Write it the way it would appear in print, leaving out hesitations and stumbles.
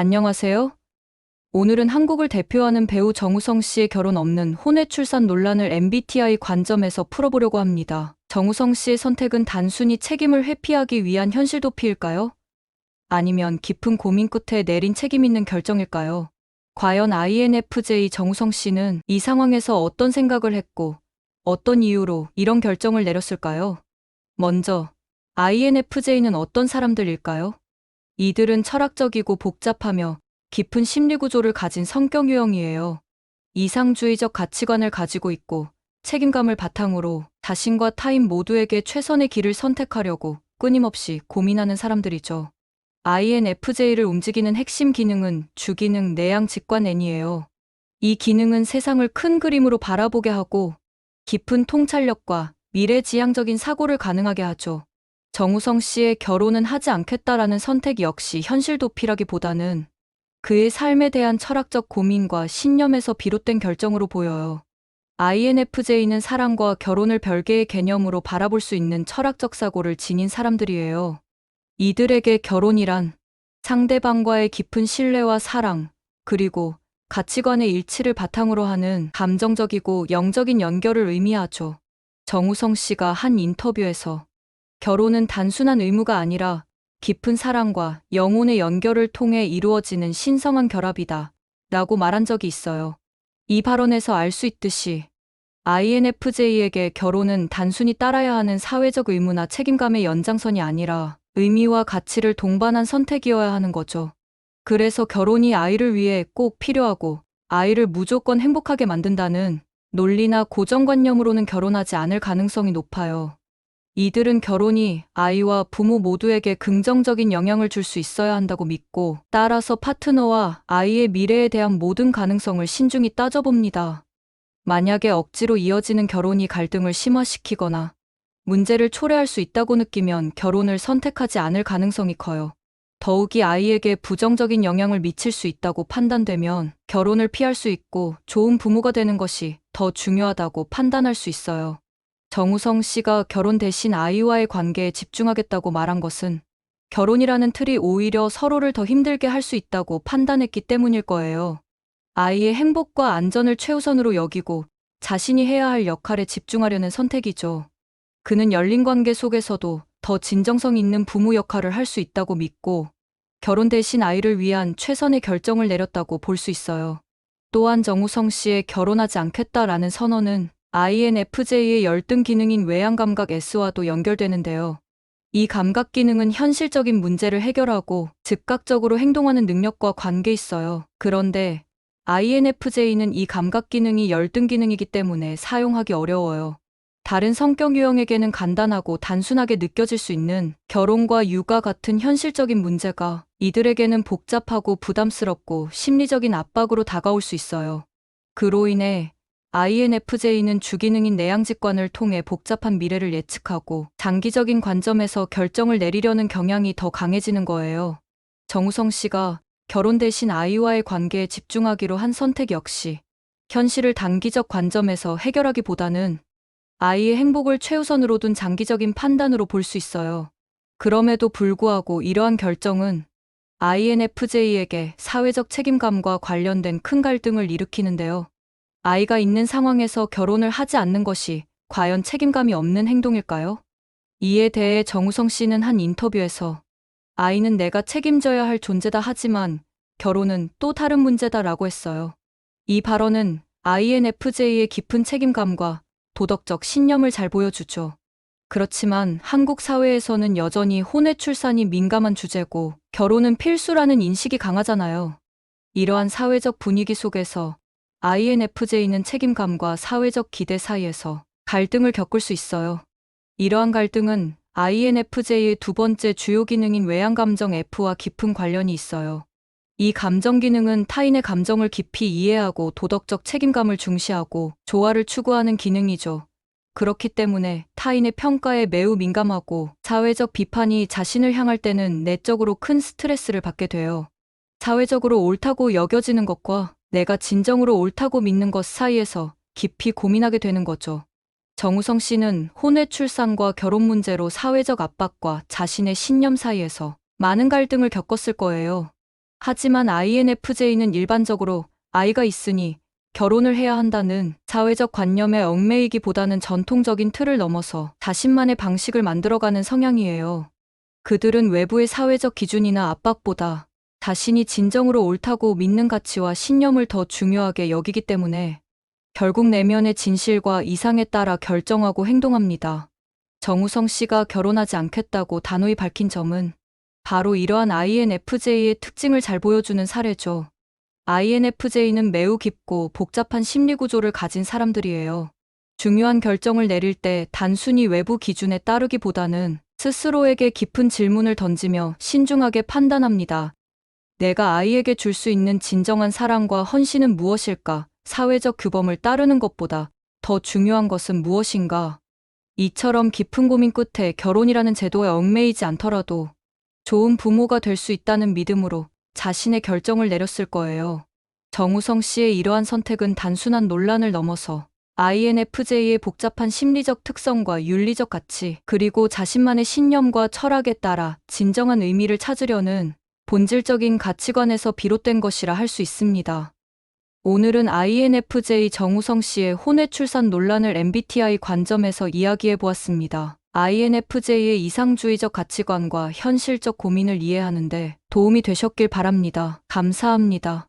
안녕하세요. 오늘은 한국을 대표하는 배우 정우성 씨의 결혼 없는 혼외 출산 논란을 MBTI 관점에서 풀어보려고 합니다. 정우성 씨의 선택은 단순히 책임을 회피하기 위한 현실 도피일까요? 아니면 깊은 고민 끝에 내린 책임 있는 결정일까요? 과연 INFJ 정우성 씨는 이 상황에서 어떤 생각을 했고, 어떤 이유로 이런 결정을 내렸을까요? 먼저, INFJ는 어떤 사람들일까요? 이들은 철학적이고 복잡하며 깊은 심리 구조를 가진 성격 유형이에요. 이상주의적 가치관을 가지고 있고 책임감을 바탕으로 자신과 타인 모두에게 최선의 길을 선택하려고 끊임없이 고민하는 사람들이죠. INFJ를 움직이는 핵심 기능은 주기능 내양 직관 N이에요. 이 기능은 세상을 큰 그림으로 바라보게 하고 깊은 통찰력과 미래지향적인 사고를 가능하게 하죠. 정우성 씨의 결혼은 하지 않겠다라는 선택 역시 현실 도피라기보다는 그의 삶에 대한 철학적 고민과 신념에서 비롯된 결정으로 보여요. INFJ는 사랑과 결혼을 별개의 개념으로 바라볼 수 있는 철학적 사고를 지닌 사람들이에요. 이들에게 결혼이란 상대방과의 깊은 신뢰와 사랑, 그리고 가치관의 일치를 바탕으로 하는 감정적이고 영적인 연결을 의미하죠. 정우성 씨가 한 인터뷰에서 결혼은 단순한 의무가 아니라 깊은 사랑과 영혼의 연결을 통해 이루어지는 신성한 결합이다 라고 말한 적이 있어요. 이 발언에서 알 수 있듯이 INFJ에게 결혼은 단순히 따라야 하는 사회적 의무나 책임감의 연장선이 아니라 의미와 가치를 동반한 선택이어야 하는 거죠. 그래서 결혼이 아이를 위해 꼭 필요하고 아이를 무조건 행복하게 만든다는 논리나 고정관념으로는 결혼하지 않을 가능성이 높아요. 이들은 결혼이 아이와 부모 모두에게 긍정적인 영향을 줄 수 있어야 한다고 믿고, 따라서 파트너와 아이의 미래에 대한 모든 가능성을 신중히 따져봅니다. 만약에 억지로 이어지는 결혼이 갈등을 심화시키거나 문제를 초래할 수 있다고 느끼면 결혼을 선택하지 않을 가능성이 커요. 더욱이 아이에게 부정적인 영향을 미칠 수 있다고 판단되면 결혼을 피할 수 있고 좋은 부모가 되는 것이 더 중요하다고 판단할 수 있어요. 정우성 씨가 결혼 대신 아이와의 관계에 집중하겠다고 말한 것은 결혼이라는 틀이 오히려 서로를 더 힘들게 할 수 있다고 판단했기 때문일 거예요. 아이의 행복과 안전을 최우선으로 여기고 자신이 해야 할 역할에 집중하려는 선택이죠. 그는 열린 관계 속에서도 더 진정성 있는 부모 역할을 할 수 있다고 믿고 결혼 대신 아이를 위한 최선의 결정을 내렸다고 볼 수 있어요. 또한 정우성 씨의 결혼하지 않겠다라는 선언은 INFJ의 열등 기능인 외양감각 S와도 연결되는데요. 이 감각 기능은 현실적인 문제를 해결하고 즉각적으로 행동하는 능력과 관계 있어요. 그런데 INFJ는 이 감각 기능이 열등 기능이기 때문에 사용하기 어려워요. 다른 성격 유형에게는 간단하고 단순하게 느껴질 수 있는 결혼과 육아 같은 현실적인 문제가 이들에게는 복잡하고 부담스럽고 심리적인 압박으로 다가올 수 있어요. 그로 인해 INFJ는 주기능인 내향직관을 통해 복잡한 미래를 예측하고 장기적인 관점에서 결정을 내리려는 경향이 더 강해지는 거예요. 정우성 씨가 결혼 대신 아이와의 관계에 집중하기로 한 선택 역시 현실을 단기적 관점에서 해결하기보다는 아이의 행복을 최우선으로 둔 장기적인 판단으로 볼 수 있어요. 그럼에도 불구하고 이러한 결정은 INFJ에게 사회적 책임감과 관련된 큰 갈등을 일으키는데요. 아이가 있는 상황에서 결혼을 하지 않는 것이 과연 책임감이 없는 행동일까요? 이에 대해 정우성 씨는 한 인터뷰에서 아이는 내가 책임져야 할 존재다 하지만 결혼은 또 다른 문제다라고 했어요. 이 발언은 INFJ의 깊은 책임감과 도덕적 신념을 잘 보여주죠. 그렇지만 한국 사회에서는 여전히 혼외 출산이 민감한 주제고 결혼은 필수라는 인식이 강하잖아요. 이러한 사회적 분위기 속에서 INFJ는 책임감과 사회적 기대 사이에서 갈등을 겪을 수 있어요. 이러한 갈등은 INFJ의 두 번째 주요 기능인 외향감정 F와 깊은 관련이 있어요. 이 감정 기능은 타인의 감정을 깊이 이해하고 도덕적 책임감을 중시하고 조화를 추구하는 기능이죠. 그렇기 때문에 타인의 평가에 매우 민감하고 사회적 비판이 자신을 향할 때는 내적으로 큰 스트레스를 받게 돼요. 사회적으로 옳다고 여겨지는 것과 내가 진정으로 옳다고 믿는 것 사이에서 깊이 고민하게 되는 거죠. 정우성 씨는 혼외 출산과 결혼 문제로 사회적 압박과 자신의 신념 사이에서 많은 갈등을 겪었을 거예요. 하지만 INFJ는 일반적으로 아이가 있으니 결혼을 해야 한다는 사회적 관념에 얽매이기보다는 전통적인 틀을 넘어서 자신만의 방식을 만들어가는 성향이에요. 그들은 외부의 사회적 기준이나 압박보다 자신이 진정으로 옳다고 믿는 가치와 신념을 더 중요하게 여기기 때문에 결국 내면의 진실과 이상에 따라 결정하고 행동합니다. 정우성 씨가 결혼하지 않겠다고 단호히 밝힌 점은 바로 이러한 INFJ의 특징을 잘 보여주는 사례죠. INFJ는 매우 깊고 복잡한 심리 구조를 가진 사람들이에요. 중요한 결정을 내릴 때 단순히 외부 기준에 따르기보다는 스스로에게 깊은 질문을 던지며 신중하게 판단합니다. 내가 아이에게 줄 수 있는 진정한 사랑과 헌신은 무엇일까? 사회적 규범을 따르는 것보다 더 중요한 것은 무엇인가? 이처럼 깊은 고민 끝에 결혼이라는 제도에 얽매이지 않더라도 좋은 부모가 될 수 있다는 믿음으로 자신의 결정을 내렸을 거예요. 정우성 씨의 이러한 선택은 단순한 논란을 넘어서 INFJ의 복잡한 심리적 특성과 윤리적 가치, 그리고 자신만의 신념과 철학에 따라 진정한 의미를 찾으려는 본질적인 가치관에서 비롯된 것이라 할 수 있습니다. 오늘은 INFJ 정우성 씨의 혼외 출산 논란을 MBTI 관점에서 이야기해 보았습니다. INFJ의 이상주의적 가치관과 현실적 고민을 이해하는데 도움이 되셨길 바랍니다. 감사합니다.